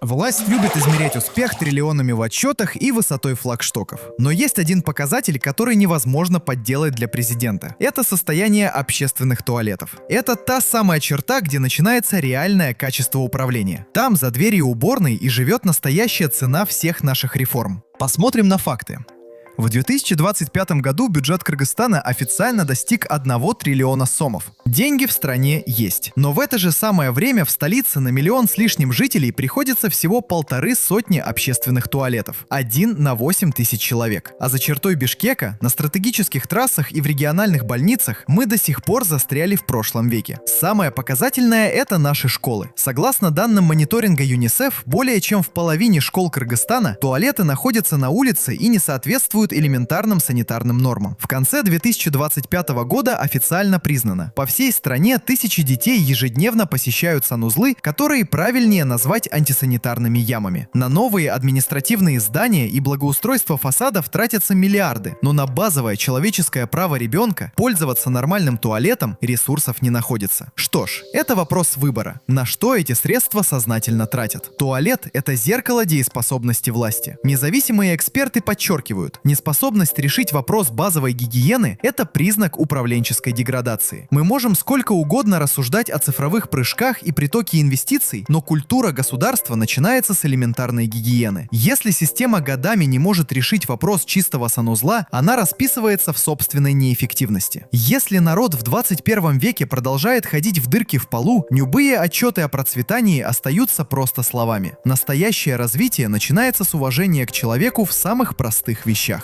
Власть любит измерять успех триллионами в отчетах и высотой флагштоков. Но есть один показатель, который невозможно подделать для президента. Это состояние общественных туалетов. Это та самая черта, где начинается реальное качество управления. Там, за дверью уборной, и живет настоящая цена всех наших реформ. Посмотрим на факты. В 2025 году бюджет Кыргызстана официально достиг 1 триллиона сомов. Деньги в стране есть. Но в это же самое время в столице на 1 миллион с лишним жителей приходится всего 150 общественных туалетов. 1 на 8 тысяч человек. А за чертой Бишкека, на стратегических трассах и в региональных больницах мы до сих пор застряли в прошлом веке. Самое показательное — это наши школы. Согласно данным мониторинга ЮНИСЕФ, более чем в половине школ Кыргызстана туалеты находятся на улице и не соответствуют элементарным санитарным нормам. В конце 2025 года официально признано: по всей стране тысячи детей ежедневно посещают санузлы, которые правильнее назвать антисанитарными ямами. На новые административные здания и благоустройство фасадов тратятся миллиарды, но на базовое человеческое право ребенка пользоваться нормальным туалетом ресурсов не находится. Что ж, это вопрос выбора. На что эти средства сознательно тратят? Туалет — это зеркало дееспособности власти. Независимые эксперты подчеркивают: неспособность решить вопрос базовой гигиены — это признак управленческой деградации. Мы можем сколько угодно рассуждать о цифровых прыжках и притоке инвестиций, но культура государства начинается с элементарной гигиены. Если система годами не может решить вопрос чистого санузла, она расписывается в собственной неэффективности. Если народ в 21 веке продолжает ходить в дырки в полу, любые отчеты о процветании остаются просто словами. Настоящее развитие начинается с уважения к человеку в самых простых вещах.